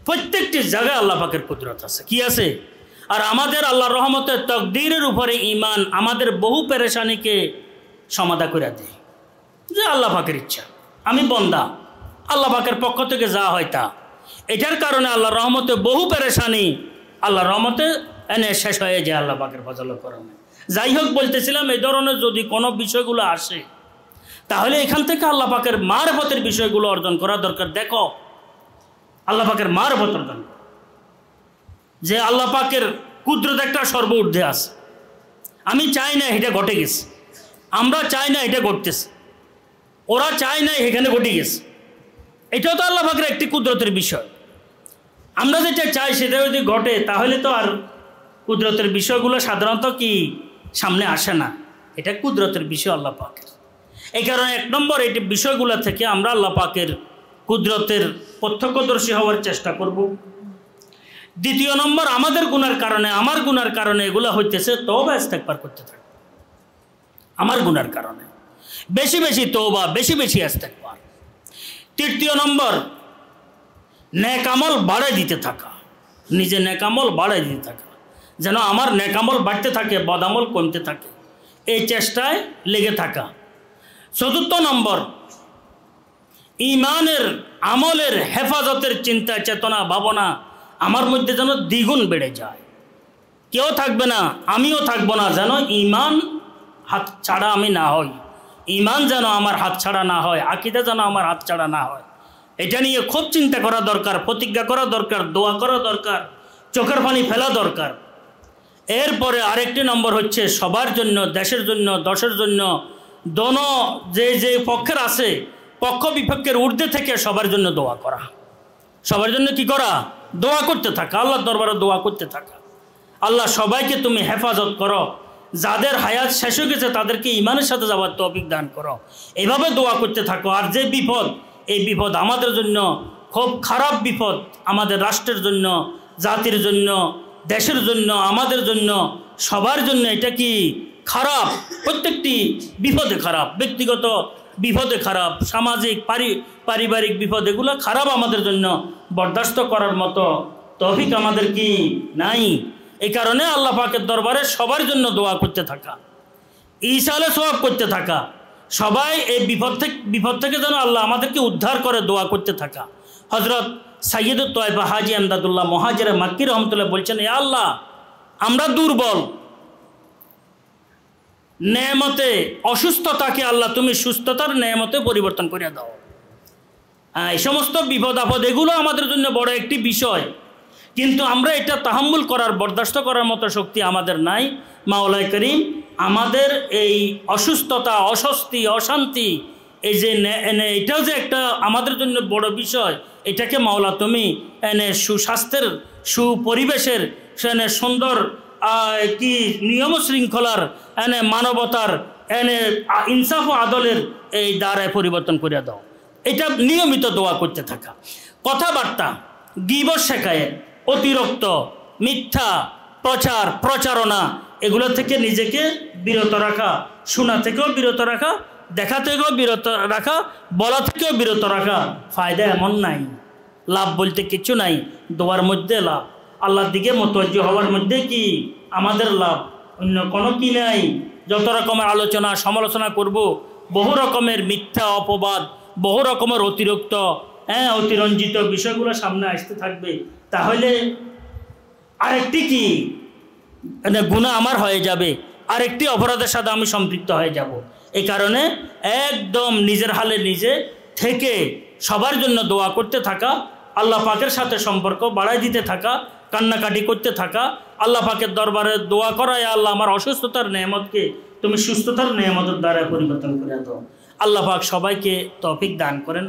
প্রত্যেকটি জায়গায় আল্লাহ পাকের কুদরত আছে। কি আছে? আর আমাদের আল্লাহর রহমতের তকদিরের উপরে ঈমান আমাদের বহু পেরেশানিকে সমাধা করে দেয়, যে আল্লাহ পাকের ইচ্ছা, আমি বন্দা, আল্লাহ পাকের পক্ষ থেকে যা হয় তা। এটার কারণে আল্লাহর রহমতে বহু পেরেশানি আল্লাহর রহমতে এনে শেষ হয়ে যায় আল্লাহ পাকের ফজলের কারণে। যাই হোক, বলতেছিলাম এই ধরনের যদি কোনো বিষয়গুলো আসে তাহলে এখান থেকে আল্লাহ পাকের মারফতের বিষয়গুলো অর্জন করা দরকার। দেখো, আল্লাহ পাকের মারফত অর্জন, যে আল্লাহ পাকের কুদরত একটা সর্ব ঊর্ধ্বে আছে। আমি চাই না এটা ঘটে গেছে, আমরা চাই না এটা ঘটতেছে, ওরা চায় না এখানে ঘটে গেছে। এটাও তো আল্লাহ পাকের একটি কুদরতের বিষয়। আমরা যেটা চাই সেটা যদি ঘটে তাহলে তো আর কুদরতের বিষয়গুলো সাধারণত কি সামনে আসে না। এটা কুদরতের বিষয় আল্লাহ পাকের। এই কারণে 1 নম্বর এই বিষয়গুলো থেকে আমরা আল্লাহ পাকের কুদরতের প্রত্যক্ষদর্শী হওয়ার চেষ্টা করব। 2 নম্বর, আমাদের গুনার কারণে, আমার গুনার কারণে এগুলো হইতেছে, তওবা ইস্তেগফার করতে থাকবে। আমার গুনার কারণে বেশি বেশি তওবা, বেশি বেশি ইস্তেগফার। 3 নম্বর, নেক আমল বাড়াই দিতে থাকা, নিজে নেক আমল বাড়াই দিতে থাকা, যেন আমার নেক আমল বাড়তে থাকে, বদামল কমতে থাকে, এই চেষ্টায় লেগে থাকা। 4 নম্বর, ঈমানের আমলের হেফাজতের চিন্তা চেতনা ভাবনা আমার মধ্যে যেন দ্বিগুণ বেড়ে যায়। কেউ থাকবে না, আমিও থাকবো না, যেন ঈমান হাত ছাড়া আমি না হই, ঈমান যেন আমার হাত ছাড়া না হয়, আকীদা যেন আমার হাত ছাড়া না হয়। এটা নিয়ে খুব চিন্তা করা দরকার, প্রতিজ্ঞা করা দরকার, দোয়া করা দরকার, চোখের পানি ফেলা দরকার। এরপরে আরেকটি নম্বর হচ্ছে সবার জন্য, দেশের জন্য, দশের জন্য, দোনো যে পক্ষের আছে, পক্ষ বিপক্ষের ঊর্ধ্বে থেকে সবার জন্য দোয়া করা। সবার জন্য কি করা? দোয়া করতে থাকা, আল্লাহর দরবারে দোয়া করতে থাকা। আল্লাহ সবাইকে তুমি হেফাজত করো, যাদের হায়াত শেষ হয়ে গেছে তাদেরকে ঈমানের সাথে যাওয়ার তৌফিক দান করো। এইভাবে দোয়া করতে থাকো। আর যে বিপদ, এই বিপদ আমাদের জন্য খুব খারাপ বিপদ, আমাদের রাষ্ট্রের জন্য, জাতির জন্য, দেশের জন্য, আমাদের জন্য, সবার জন্য এটা কি খারাপ। প্রত্যেকটি বিপদে খারাপ, ব্যক্তিগত বিপদে খারাপ, সামাজিক পারিবারিক বিপদ, এগুলো খারাপ আমাদের জন্য। বরদাস্ত করার মতো তৌফিক আমাদের কি নাই। এই কারণে আল্লাহ পাকের দরবারে সবার জন্য দোয়া করতে থাকা, ইসালে সওয়াব করতে থাকা, সবাই এই বিপদ থেকে যেন আল্লাহ আমাদেরকে উদ্ধার করে দোয়া করতে থাকা। হযরত সাইয়্যিদুত তায়েফা হাজী আমদাদুল্লাহ মুহাজিরে মাক্কি রহমতুল্লাহ বলছেন, এ আল্লাহ, আমরা দুর্বল, নেয়ামতে অসুস্থতাকে আল্লাহ তুমি সুস্থতার নেয়ামতে পরিবর্তন করে দাও। এই সমস্ত বিপদ আপদ এগুলো আমাদের জন্য বড় একটি বিষয়, কিন্তু আমরা এটা তাহাম্মুল করার, বরদাস্ত করার মতো শক্তি আমাদের নাই। মাওলাই করিম আমাদের এই অসুস্থতা, অস্বস্তি, অশান্তি, এই যে এটাও যে একটা আমাদের জন্য বড় বিষয়, এটাকে মাওলা তুমি এনে সুস্বাস্থ্যের, সুপরিবেশের, এনে সুন্দর কি নিয়ম শৃঙ্খলার, এনে মানবতার, এনে ইনসাফ ও আদলের এই দ্বারায় পরিবর্তন করে দাও। এটা নিয়মিত দোয়া করতে থাকা। কথাবার্তা, গীবত শেখায়, অতিরিক্ত মিথ্যা প্রচার প্রচারণা, এগুলো থেকে নিজেকে বিরত রাখা, শোনা থেকেও বিরত রাখা, দেখা থেকেও বিরত রাখা, বলা থেকেও বিরত রাখা। ফায়দা এমন নাই, লাভ বলতে কিছু নাই। দোয়ার মধ্যে লাভ, আল্লাহর দিকে মুতাওয়াজ্জিহ হওয়ার মধ্যে কি আমাদের লাভ, অন্য কোনো কি নাই। যত রকমের আলোচনা সমালোচনা করব, বহু রকমের মিথ্যা অপবাদ, বহু রকমের অতিরিক্ত অতিরঞ্জিত বিষয়গুলো সামনে আসতে থাকবে, তাহলে আরেকটি কি গুনাহ আমার হয়ে যাবে, আরেকটি অপরাধের সাথে আমি সম্পৃক্ত হয়ে যাব। এই কারণে একদম নিজের হালে নিজে থেকে সবার জন্য দোয়া করতে থাকা, আল্লাহ পাকের সাথে সম্পর্ক বাড়াই দিতে থাকা, কান্নাকাটি করতে থাকা, আল্লাহ পাকের দরবারে দোয়া করা, আল্লাহ আমার অসুস্থতার নেয়ামতকে তুমি সুস্থতার নেয়ামতের দ্বারা পরিবর্তন করে দাও। আল্লাহ পাক সবাইকে তৌফিক দান করেন।